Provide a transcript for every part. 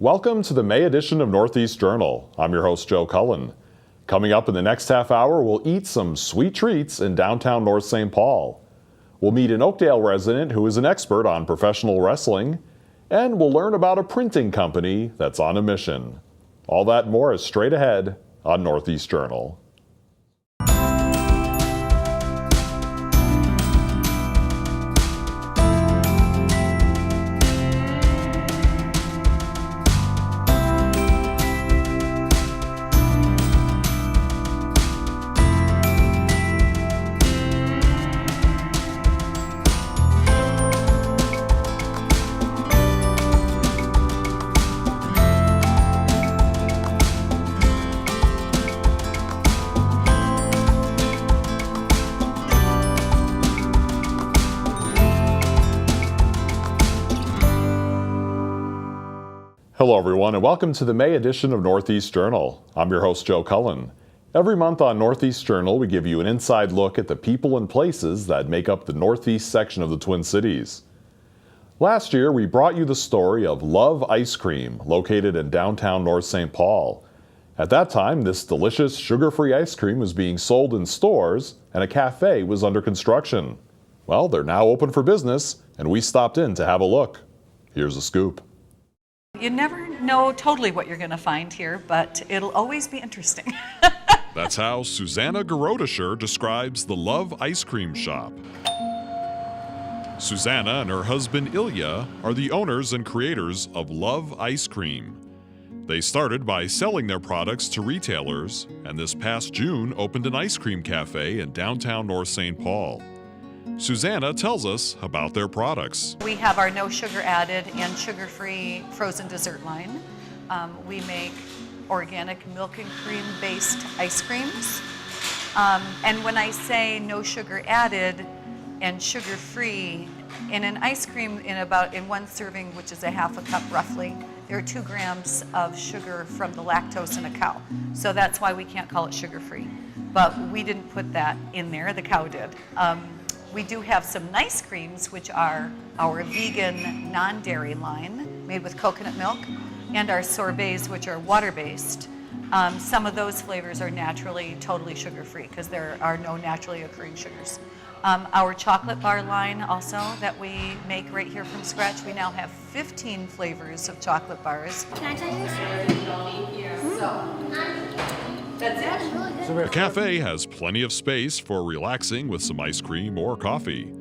Welcome to the May edition of Northeast Journal. I'm your host, Joe Cullen. Coming up in the next half hour, we'll eat some sweet treats in downtown North St. Paul. We'll meet an Oakdale resident who is an expert on professional wrestling, and we'll learn about a printing company that's on a mission. All that and more is straight ahead on Northeast Journal. Hello everyone and welcome to the May edition of Northeast Journal. I'm your host Joe Cullen. Every month on Northeast Journal we give you an inside look at the people and places that make up the northeast section of the Twin Cities. Last year we brought you the story of Luv Ice Cream, located in downtown North St. Paul. At that time this delicious sugar-free ice cream was being sold in stores and a cafe was under construction. Well, they're now open for business and we stopped in to have a look. Here's the scoop. You never know totally what you're going to find here, but it'll always be interesting. That's how Susanna Garodisher describes the Luv Ice Cream shop. Susanna and her husband Ilya are the owners and creators of Luv Ice Cream. They started by selling their products to retailers, and this past June opened an ice cream cafe in downtown North St. Paul. Susanna tells us about their products. We have our no sugar added and sugar-free frozen dessert line. We make organic milk and cream based ice creams. And when I say no sugar added and sugar-free, in an ice cream in one serving, which is a half a cup roughly, there are 2 grams of sugar from the lactose in a cow. So that's why we can't call it sugar-free. But we didn't put that in there, the cow did. We do have some nice creams, which are our vegan non-dairy line made with coconut milk, and our sorbets, which are water-based. Some of those flavors are naturally totally sugar-free because there are no naturally occurring sugars. Our chocolate bar line also that we make right here from scratch. We now have 15 flavors of chocolate bars. Can I try this? That's it. The cafe has plenty of space for relaxing with some ice cream or coffee.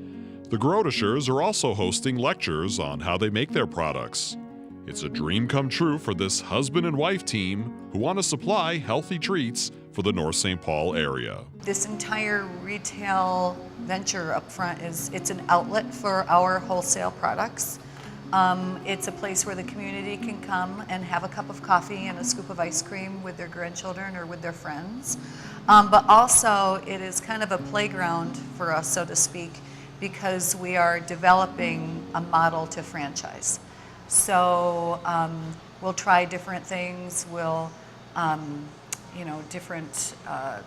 The Garodishers are also hosting lectures on how they make their products. It's a dream come true for this husband and wife team who want to supply healthy treats for the North St. Paul area. This entire retail venture up front it's an outlet for our wholesale products. It's a place where the community can come and have a cup of coffee and a scoop of ice cream with their grandchildren or with their friends. But also it is kind of a playground for us, so to speak, because we are developing a model to franchise. So we'll try different things. We'll, different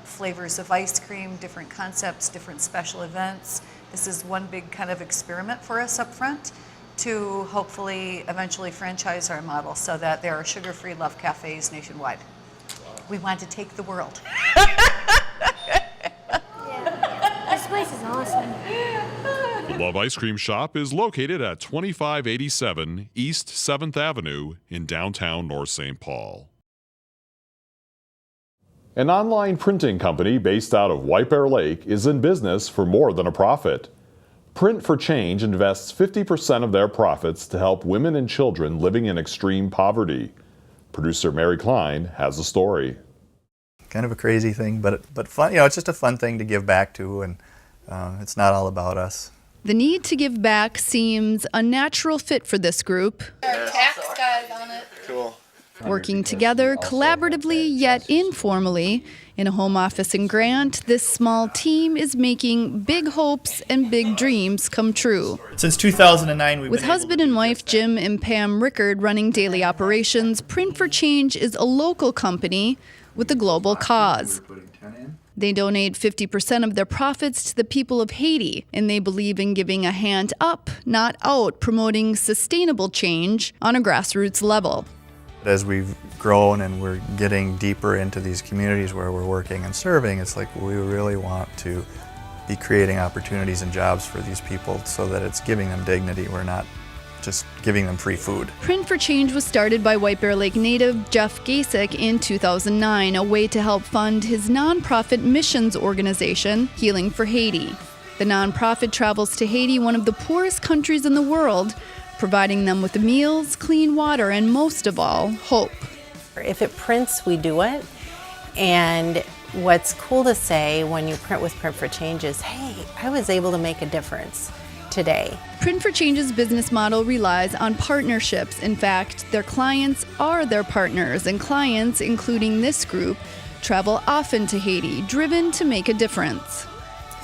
flavors of ice cream, different concepts, different special events. This is one big kind of experiment for us up front to hopefully eventually franchise our model so that there are sugar-free Luv cafes nationwide. We want to take the world. This place is awesome. The Luv Ice Cream shop is located at 2587 East 7th Avenue in downtown North St. Paul. An online printing company based out of White Bear Lake is in business for more than a profit. Print for Change invests 50% of their profits to help women and children living in extreme poverty. Producer Mary Klein has the story. Kind of a crazy thing, but fun. It's just a fun thing to give back to, and it's not all about us. The need to give back seems a natural fit for this group. Our tax guys on it. Cool. Working together collaboratively yet informally in a home office in Grant, this small team is making big hopes and big dreams come true. Since 2009, With husband and wife Jim and Pam Rickard running daily operations, Print for Change is a local company with a global cause. They donate 50% of their profits to the people of Haiti, and they believe in giving a hand up, not out, promoting sustainable change on a grassroots level. As we've grown and we're getting deeper into these communities where we're working and serving, it's like we really want to be creating opportunities and jobs for these people so that it's giving them dignity. We're not just giving them free food. Print for Change was started by White Bear Lake native Jeff Gasick in 2009, a way to help fund his nonprofit missions organization, Healing for Haiti. The nonprofit travels to Haiti, one of the poorest countries in the world, providing them with meals, clean water, and most of all, hope. If it prints, we do it. And what's cool to say when you print with Print for Change is, hey, I was able to make a difference today. Print for Change's business model relies on partnerships. In fact, their clients are their partners, and clients, including this group, travel often to Haiti, driven to make a difference.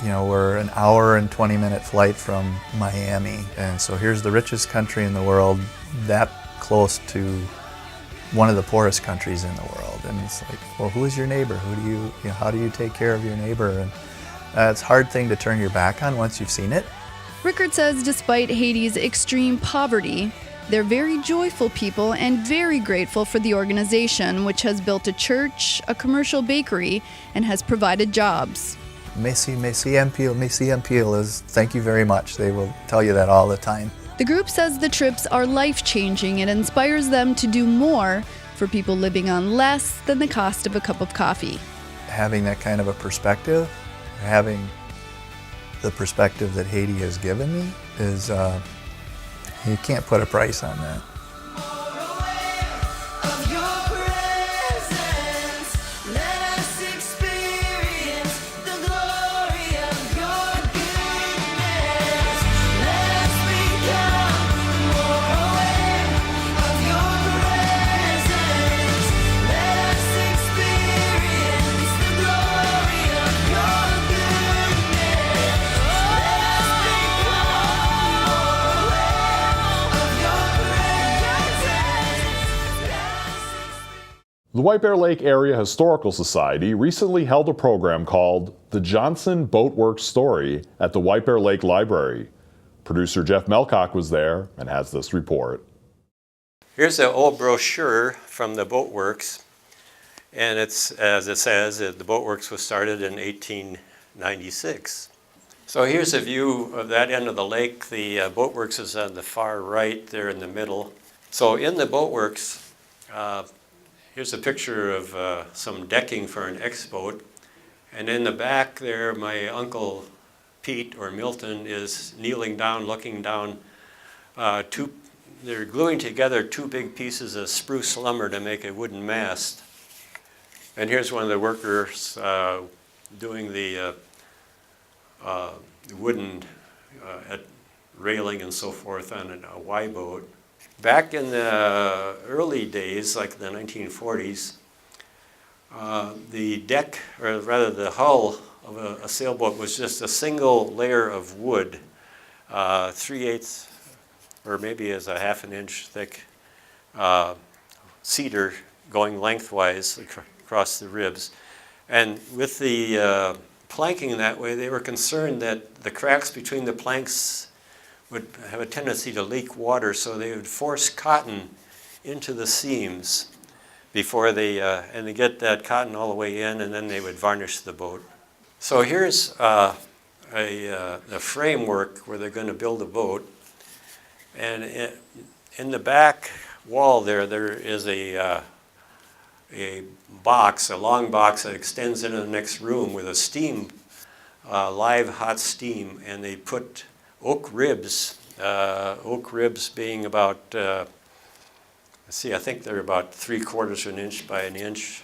You know, we're an hour and 20-minute flight from Miami, and so here's the richest country in the world, that close to one of the poorest countries in the world. And it's like, well, who is your neighbor? How do you take care of your neighbor? And it's a hard thing to turn your back on once you've seen it. Rickard says despite Haiti's extreme poverty, they're very joyful people and very grateful for the organization, which has built a church, a commercial bakery, and has provided jobs. Merci un peu is thank you very much. They will tell you that all the time. The group says the trips are life-changing and inspires them to do more for people living on less than the cost of a cup of coffee. Having that kind of a perspective, having the perspective that Haiti has given me is, you can't put a price on that. The White Bear Lake Area Historical Society recently held a program called The Johnson Boat Works Story at the White Bear Lake Library. Producer Jeff Melcock was there and has this report. Here's an old brochure from the Boat Works, and it's, as it says, the Boat Works was started in 1896. So here's a view of that end of the lake. The Boat Works is on the far right, there in the middle. So in the Boat Works, here's a picture of some decking for an X-boat. And in the back there, my uncle Pete, or Milton, is kneeling down, looking down. They're gluing together two big pieces of spruce lumber to make a wooden mast. And here's one of the workers doing the wooden railing and so forth on a Y boat. Back in the early days, like the 1940s, the deck, or rather the hull of a sailboat was just a single layer of wood, 3/8 or maybe as a half an inch thick cedar going lengthwise across the ribs. And with the planking that way, they were concerned that the cracks between the planks would have a tendency to leak water, so they would force cotton into the seams before they, and they get that cotton all the way in, and then they would varnish the boat. So here's a framework where they're going to build a boat, and in the back wall there is a box, a long box that extends into the next room with a steam, live hot steam, and they put oak ribs being about, let's see, I think they're about 3/4 of an inch by an inch.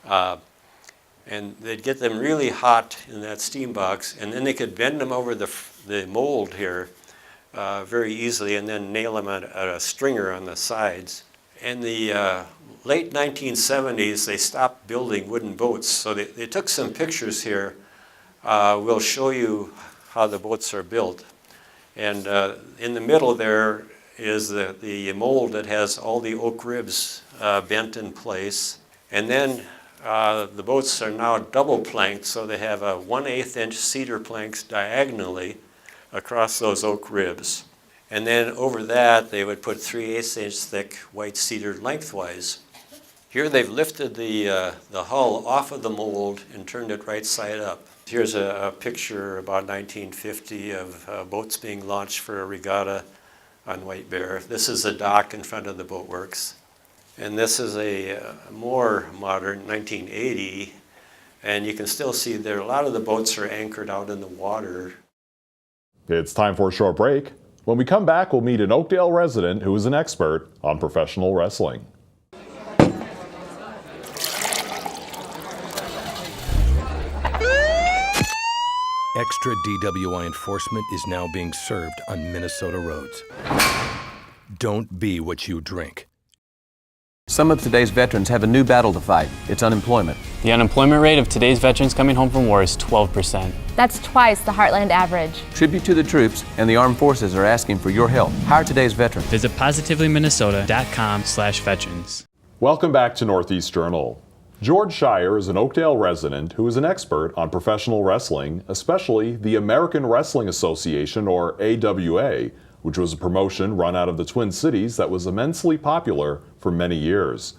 And they'd get them really hot in that steam box, and then they could bend them over the mold here very easily, and then nail them at a stringer on the sides. In the late 1970s, they stopped building wooden boats, so they took some pictures here. We'll show you how the boats are built. And in the middle there is the mold that has all the oak ribs bent in place. And then the boats are now double planked, so they have a 1/8 inch cedar planks diagonally across those oak ribs. And then over that, they would put 3/8 inch thick white cedar lengthwise. Here they've lifted the hull off of the mold and turned it right side up. Here's a picture about 1950 of boats being launched for a regatta on White Bear. This is the dock in front of the boatworks. And this is a more modern 1980, and you can still see there a lot of the boats are anchored out in the water. It's time for a short break. When we come back, we'll meet an Oakdale resident who is an expert on professional wrestling. Extra DWI enforcement is now being served on Minnesota roads. Don't be what you drink. Some of today's veterans have a new battle to fight. It's unemployment. The unemployment rate of today's veterans coming home from war is 12%. That's twice the Heartland average. Tribute to the troops and the armed forces are asking for your help. Hire today's veteran. Visit positivelyminnesota.com/veterans. Welcome back to Northeast Journal. George Schire is an Oakdale resident who is an expert on professional wrestling, especially the American Wrestling Association, or AWA, which was a promotion run out of the Twin Cities that was immensely popular for many years.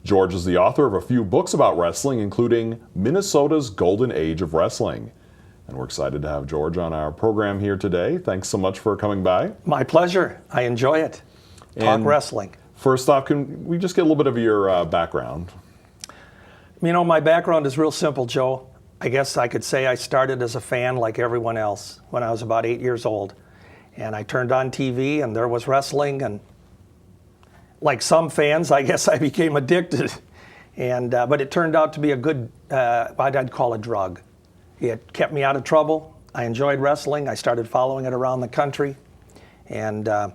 George is the author of a few books about wrestling, including Minnesota's Golden Age of Wrestling. And we're excited to have George on our program here today. Thanks so much for coming by. My pleasure. I enjoy it. Talk wrestling. First off, can we just get a little bit of your background? You know, my background is real simple, Joe. I guess I could say I started as a fan like everyone else when I was about 8 years old. And I turned on TV and there was wrestling, and like some fans, I guess I became addicted. And but it turned out to be a good, what I'd call a drug. It kept me out of trouble. I enjoyed wrestling. I started following it around the country, and the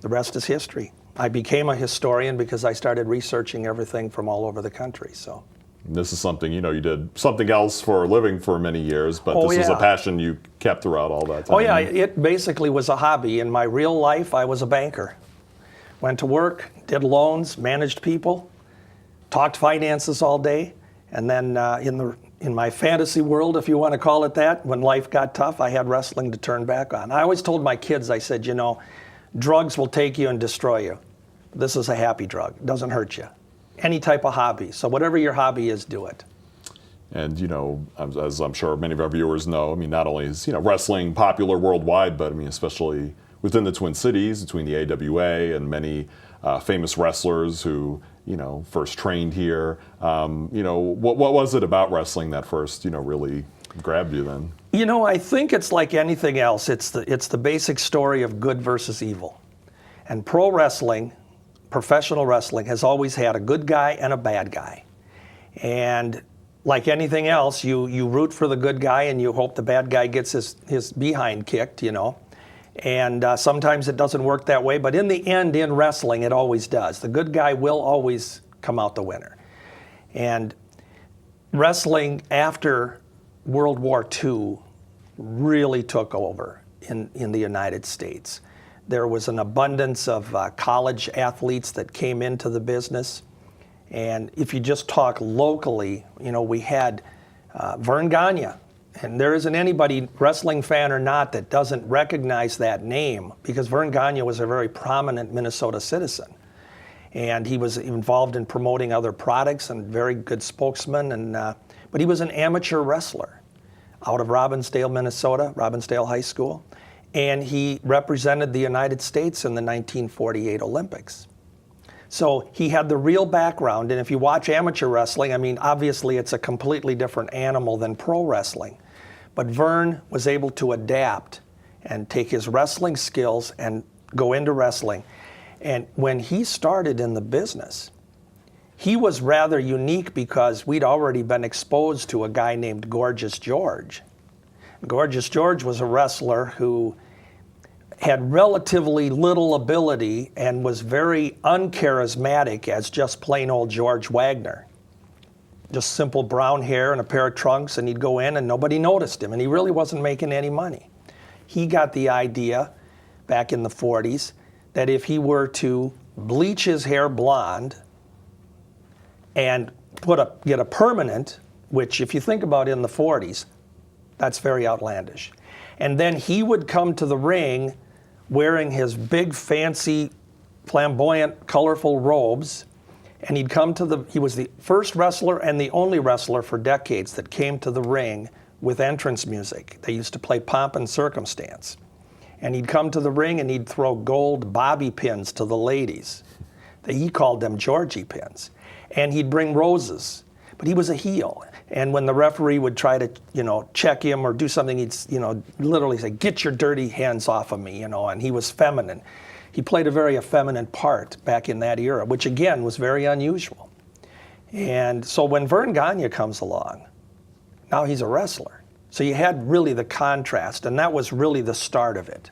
rest is history. I became a historian because I started researching everything from all over the country. So. This is something, you know, you did something else for a living for many years, but this was a passion you kept throughout all that time. Oh yeah, it basically was a hobby. In my real life, I was a banker. Went to work, did loans, managed people, talked finances all day, and then in my fantasy world, if you want to call it that, when life got tough, I had wrestling to turn back on. I always told my kids, I said, you know, drugs will take you and destroy you. This is a happy drug. It doesn't hurt you. Any type of hobby. So whatever your hobby is, do it. And, you know, as I'm sure many of our viewers know, I mean, not only is, you know, wrestling popular worldwide, but I mean, especially within the Twin Cities, between the AWA and many famous wrestlers who, you know, first trained here. You know, what was it about wrestling that first, you know, really grabbed you then? You know, I think it's like anything else. It's the basic story of good versus evil. And pro wrestling, professional wrestling, has always had a good guy and a bad guy. And like anything else, you root for the good guy and you hope the bad guy gets his behind kicked, you know. And sometimes it doesn't work that way, but in the end, in wrestling, it always does. The good guy will always come out the winner. And wrestling after World War II really took over in the United States. There was an abundance of college athletes that came into the business. And if you just talk locally, you know, we had Vern Gagne. And there isn't anybody, wrestling fan or not, that doesn't recognize that name, because Vern Gagne was a very prominent Minnesota citizen. And he was involved in promoting other products and very good spokesman. And but he was an amateur wrestler out of Robbinsdale, Minnesota, Robbinsdale High School. And he represented the United States in the 1948 Olympics. So he had the real background, and if you watch amateur wrestling, I mean, obviously it's a completely different animal than pro wrestling. But Vern was able to adapt and take his wrestling skills and go into wrestling. And when he started in the business, he was rather unique because we'd already been exposed to a guy named Gorgeous George. Gorgeous George was a wrestler who had relatively little ability and was very uncharismatic as just plain old George Wagner. Just simple brown hair and a pair of trunks, and he'd go in and nobody noticed him, and he really wasn't making any money. He got the idea back in the 40s that if he were to bleach his hair blonde and get a permanent, which if you think about in the 40s, that's very outlandish. And then he would come to the ring wearing his big, fancy, flamboyant, colorful robes. And he'd come to he was the first wrestler and the only wrestler for decades that came to the ring with entrance music. They used to play Pomp and Circumstance. And he'd come to the ring and he'd throw gold bobby pins to the ladies. He called them Georgie pins. And he'd bring roses, but he was a heel. And when the referee would try to, check him or do something, he'd, literally say, "Get your dirty hands off of me," and he was feminine. He played a very effeminate part back in that era, which again was very unusual. And so when Vern Gagne comes along, now he's a wrestler. So you had really the contrast, and that was really the start of it.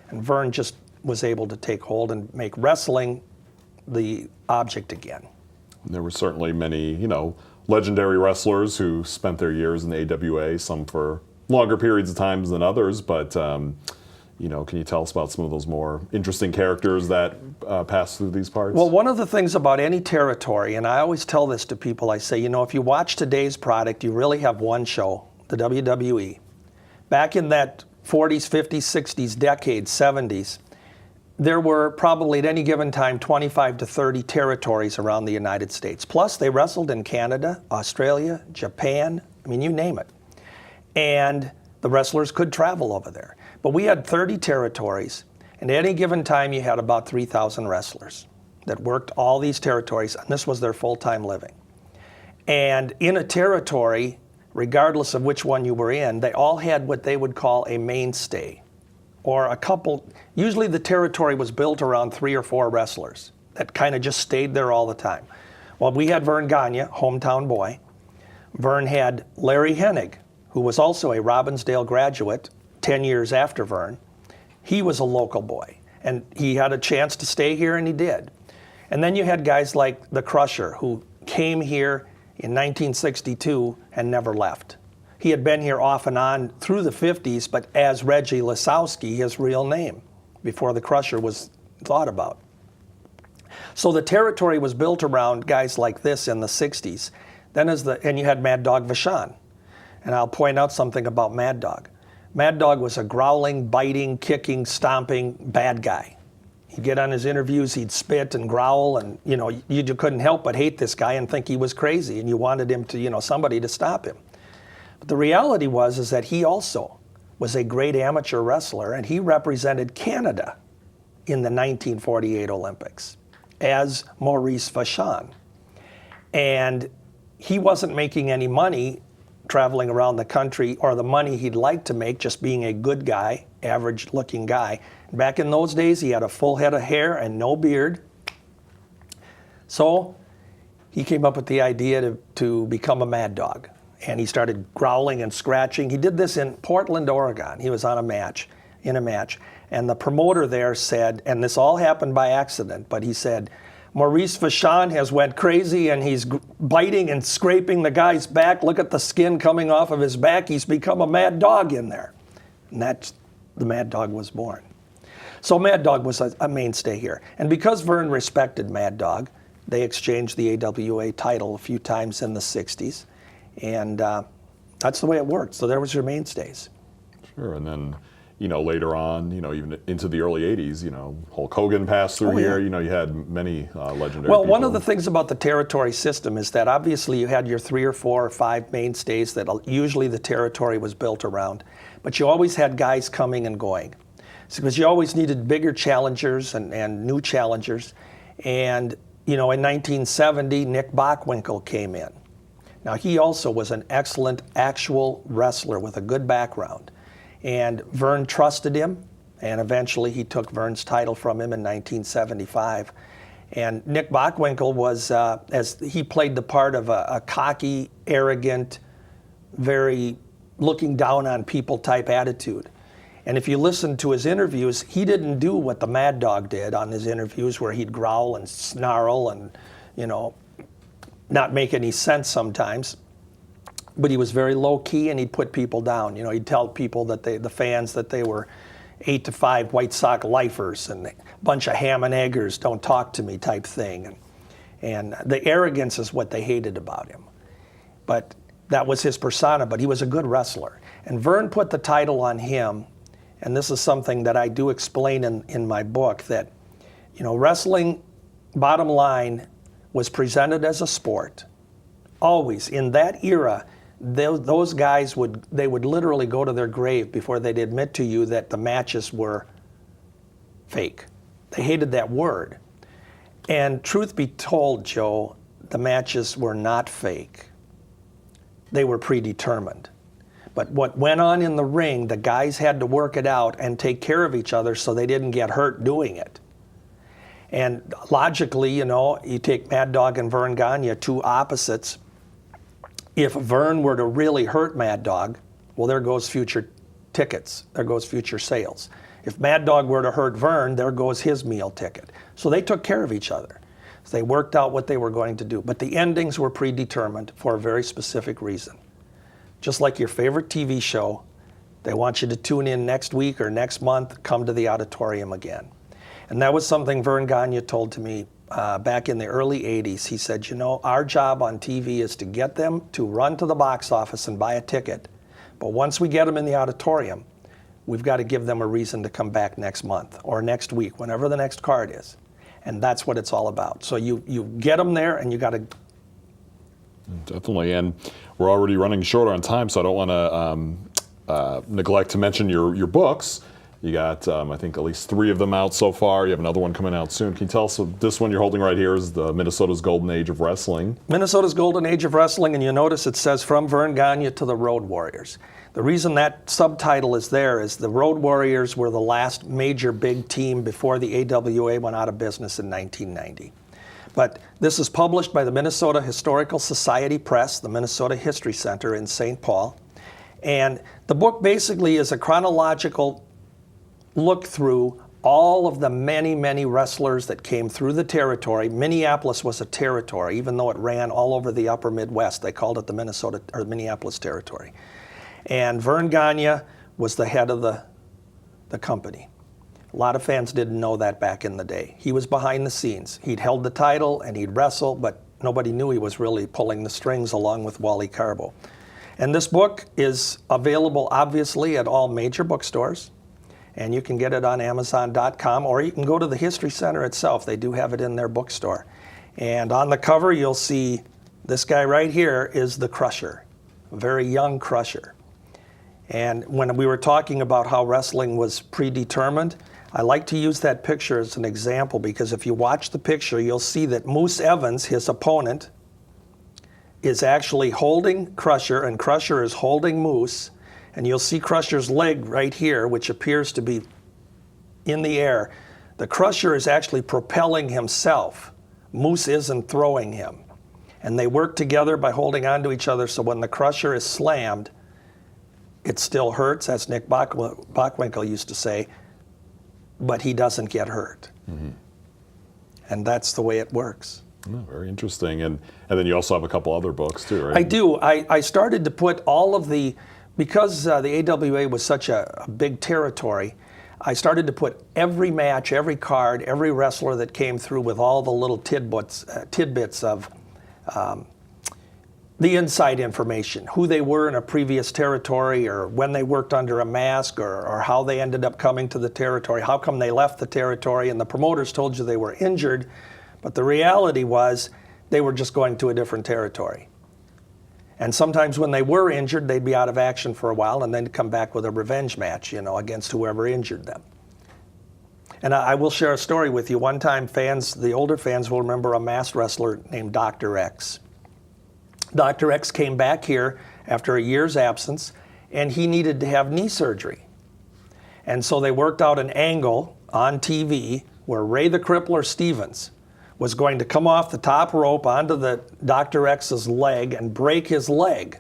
And Vern just was able to take hold and make wrestling the object again. There were certainly many, legendary wrestlers who spent their years in the AWA, some for longer periods of time than others, but can you tell us about some of those more interesting characters that pass through these parts? Well, one of the things about any territory, and I always tell this to people, I say, if you watch today's product, you really have one show, the WWE. Back in that 40s, 50s, 60s, decades, 70s, there were probably at any given time 25 to 30 territories around the United States. Plus, they wrestled in Canada, Australia, Japan, you name it. And the wrestlers could travel over there. But we had 30 territories, and at any given time you had about 3,000 wrestlers that worked all these territories, and this was their full-time living. And in a territory, regardless of which one you were in, they all had what they would call a mainstay, or a couple. Usually the territory was built around 3 or 4 wrestlers that kind of just stayed there all the time. Well, we had Vern Gagne, hometown boy. Vern had Larry Hennig, who was also a Robbinsdale graduate, 10 years after Vern. He was a local boy, and he had a chance to stay here, and he did. And then you had guys like the Crusher, who came here in 1962 and never left. He had been here off and on through the 50s, but as Reggie Lisowski, his real name, before the Crusher was thought about. So the territory was built around guys like this in the 60s. Then and you had Mad Dog Vachon. And I'll point out something about Mad Dog. Mad Dog was a growling, biting, kicking, stomping bad guy. He'd get on his interviews, he'd spit and growl, and you couldn't help but hate this guy and think he was crazy, and you wanted him to, somebody to stop him. But the reality is that he also was a great amateur wrestler, and he represented Canada in the 1948 Olympics as Maurice Vachon. And he wasn't making any money traveling around the country, or the money he'd like to make just being a good guy, average looking guy. Back in those days, he had a full head of hair and no beard. So he came up with the idea to become a mad dog. And he started growling and scratching. He did this in Portland, Oregon. He was in a match. And the promoter there said, and this all happened by accident, but he said, "Maurice Vachon has went crazy and he's biting and scraping the guy's back. Look at the skin coming off of his back. He's become a mad dog in there." And that's the Mad Dog was born. So Mad Dog was a mainstay here. And because Vern respected Mad Dog, they exchanged the AWA title a few times in the 60s. And that's the way it worked. So there was your mainstays. Sure, and then, later on, even into the early 80s, Hulk Hogan passed through here. You had many legendary Well, people. one of the things about the territory system is that obviously you had your 3 or 4 or 5 mainstays that usually the territory was built around. But you always had guys coming and going. Because you always needed bigger challengers and new challengers. And, in 1970, Nick Bockwinkel came in. Now, he also was an excellent actual wrestler with a good background. And Vern trusted him, and eventually he took Vern's title from him in 1975. And Nick Bockwinkel was, as he played the part of a cocky, arrogant, very looking down on people type attitude. And if you listen to his interviews, he didn't do what the Mad Dog did on his interviews, where he'd growl and snarl and, not make any sense sometimes. But he was very low key, and he'd put people down. He'd tell people that the fans that they were 8 to 5 White Sox lifers and a bunch of ham and eggers, don't talk to me type thing. And the arrogance is what they hated about him. But that was his persona, but he was a good wrestler. And Vern put the title on him and this is something that I do explain in my book, that, you know, wrestling, bottom line, was presented as a sport. Always. In that era, those guys would literally go to their grave before they'd admit to you that the matches were fake. They hated that word. And truth be told, Joe, the matches were not fake. They were predetermined. But what went on in the ring, the guys had to work it out and take care of each other so they didn't get hurt doing it. And logically, you know, you take Mad Dog and Vern Gagne, two opposites. If Vern were to really hurt Mad Dog, well, there goes future tickets. There goes future sales. If Mad Dog were to hurt Vern, there goes his meal ticket. So they took care of each other. They worked out what they were going to do. But the endings were predetermined for a very specific reason. Just like your favorite TV show, they want you to tune in next week or next month, come to the auditorium again. And that was something Vern Gagne told to me back in the early 80s. He said, you know, our job on TV is to get them to run to the box office and buy a ticket. But once we get them in the auditorium, we've got to give them a reason to come back next month or next week, whenever the next card is. And that's what it's all about. So you get them there, and you got to. Definitely, and we're already running short on time, so I don't want to neglect to mention your books. You got, I think, at least 3 of them out so far. You have another one coming out soon. Can you tell us, this one you're holding right here is the Minnesota's Golden Age of Wrestling. Minnesota's Golden Age of Wrestling, and you notice it says From Vern Gagne to the Road Warriors. The reason that subtitle is there is the Road Warriors were the last major big team before the AWA went out of business in 1990. But this is published by the Minnesota Historical Society Press, the Minnesota History Center in St. Paul. And the book basically is a chronological look through all of the many, many wrestlers that came through the territory. Minneapolis was a territory, even though it ran all over the upper Midwest. They called it the Minneapolis Territory. And Vern Gagne was the head of the company. A lot of fans didn't know that back in the day. He was behind the scenes. He'd held the title and he'd wrestle, but nobody knew he was really pulling the strings along with Wally Carbo. And this book is available, obviously, at all major bookstores. And you can get it on Amazon.com, or you can go to the History Center itself. They do have it in their bookstore. And on the cover, you'll see this guy right here is the Crusher, a very young Crusher. And when we were talking about how wrestling was predetermined, I like to use that picture as an example, because if you watch the picture, you'll see that Moose Evans, his opponent, is actually holding Crusher, and Crusher is holding Moose. And you'll see Crusher's leg right here, which appears to be in the air. The Crusher is actually propelling himself. Moose isn't throwing him. And they work together by holding on to each other, so when the Crusher is slammed, it still hurts, as Nick Bockwinkel used to say, but he doesn't get hurt. Mm-hmm. And that's the way it works. Oh, very interesting. And then you also have a couple other books too, right? I do. I started to put all of the, because the AWA was such a big territory, I started to put every match, every card, every wrestler that came through with all the little tidbits of the inside information, who they were in a previous territory, or when they worked under a mask, or how they ended up coming to the territory, how come they left the territory, and the promoters told you they were injured, but the reality was they were just going to a different territory. And sometimes when they were injured, they'd be out of action for a while and then come back with a revenge match, against whoever injured them. And I will share a story with you. One time, the older fans will remember a masked wrestler named Dr. X. Dr. X came back here after a year's absence, and he needed to have knee surgery. And so they worked out an angle on TV where Ray the Crippler Stevens was going to come off the top rope onto the Dr. X's leg and break his leg.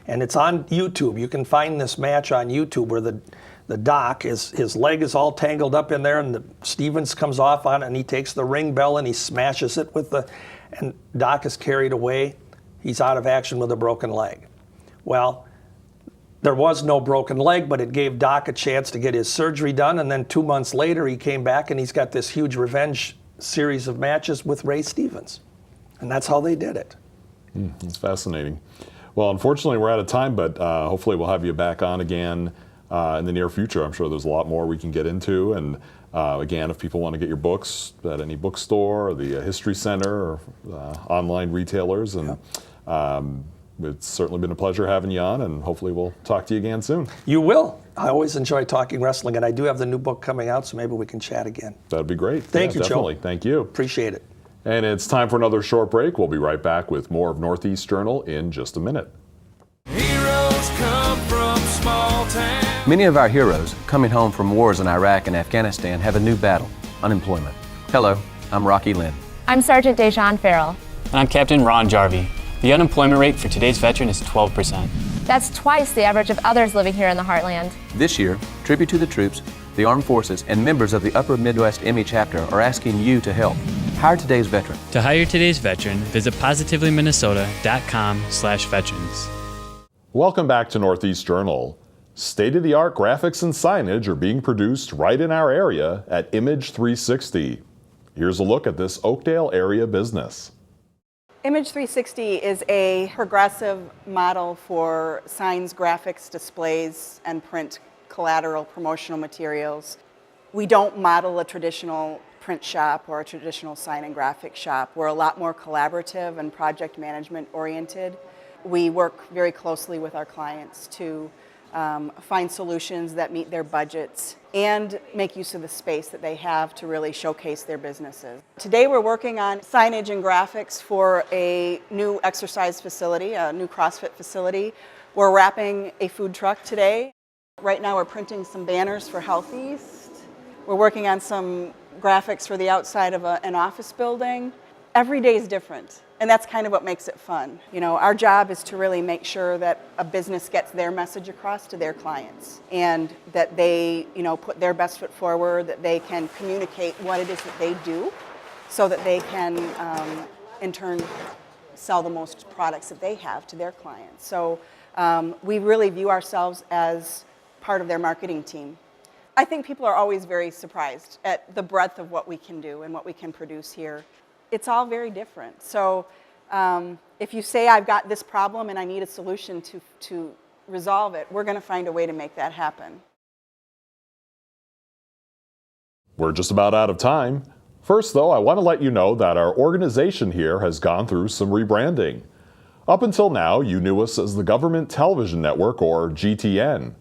And it's on YouTube. You can find this match on YouTube where the doc, his leg is all tangled up in there, and Stevens comes off on it, and he takes the ring bell and he smashes it and Doc is carried away. He's out of action with a broken leg. Well, there was no broken leg, but it gave Doc a chance to get his surgery done, and then 2 months later he came back and he's got this huge revenge series of matches with Ray Stevens. And that's how they did it. That's fascinating. Well, unfortunately, we're out of time, but hopefully we'll have you back on again in the near future. I'm sure there's a lot more we can get into. And again, if people want to get your books at any bookstore or the History Center or online retailers, and it's certainly been a pleasure having you on, and hopefully we'll talk to you again soon. You will. I always enjoy talking wrestling, and I do have the new book coming out, so maybe we can chat again. That'd be great. Thank you, definitely. Joe. Thank you. Appreciate it. And it's time for another short break. We'll be right back with more of Northeast Journal in just a minute. Heroes come from small towns. Many of our heroes coming home from wars in Iraq and Afghanistan have a new battle: unemployment. Hello, I'm Rocky Lynn. I'm Sergeant Dejan Farrell. And I'm Captain Ron Jarvie. The unemployment rate for today's veteran is 12%. That's twice the average of others living here in the Heartland. This year, tribute to the troops, the armed forces, and members of the Upper Midwest ME chapter are asking you to help. Hire today's veteran. To hire today's veteran, visit positivelyminnesota.com/veterans. Welcome back to Northeast Journal. State-of-the-art graphics and signage are being produced right in our area at Image 360. Here's a look at this Oakdale area business. Image 360 is a progressive model for signs, graphics, displays, and print collateral promotional materials. We don't model a traditional print shop or a traditional sign and graphic shop. We're a lot more collaborative and project management oriented. We work very closely with our clients to find solutions that meet their budgets and make use of the space that they have to really showcase their businesses. Today we're working on signage and graphics for a new exercise facility, a new CrossFit facility. We're wrapping a food truck today. Right now we're printing some banners for Health East. We're working on some graphics for the outside of an office building. Every day is different, and that's kind of what makes it fun. You know, our job is to really make sure that a business gets their message across to their clients, and that they, put their best foot forward, that they can communicate what it is that they do, so that they can, in turn, sell the most products that they have to their clients. So we really view ourselves as part of their marketing team. I think people are always very surprised at the breadth of what we can do and what we can produce here. It's all very different. So if you say I've got this problem and I need a solution to resolve it, we're going to find a way to make that happen. We're just about out of time. First, though, I want to let you know that our organization here has gone through some rebranding. Up until now, you knew us as the Government Television Network, or GTN.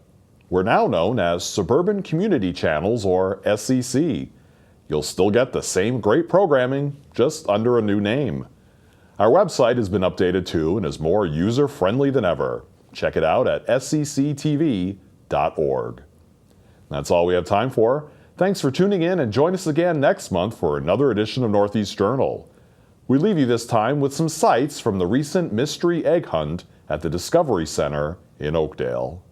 We're now known as Suburban Community Channels, or SCC. You'll still get the same great programming, just under a new name. Our website has been updated too and is more user-friendly than ever. Check it out at scctv.org. That's all we have time for. Thanks for tuning in, and join us again next month for another edition of Northeast Journal. We leave you this time with some sights from the recent mystery egg hunt at the Discovery Center in Oakdale.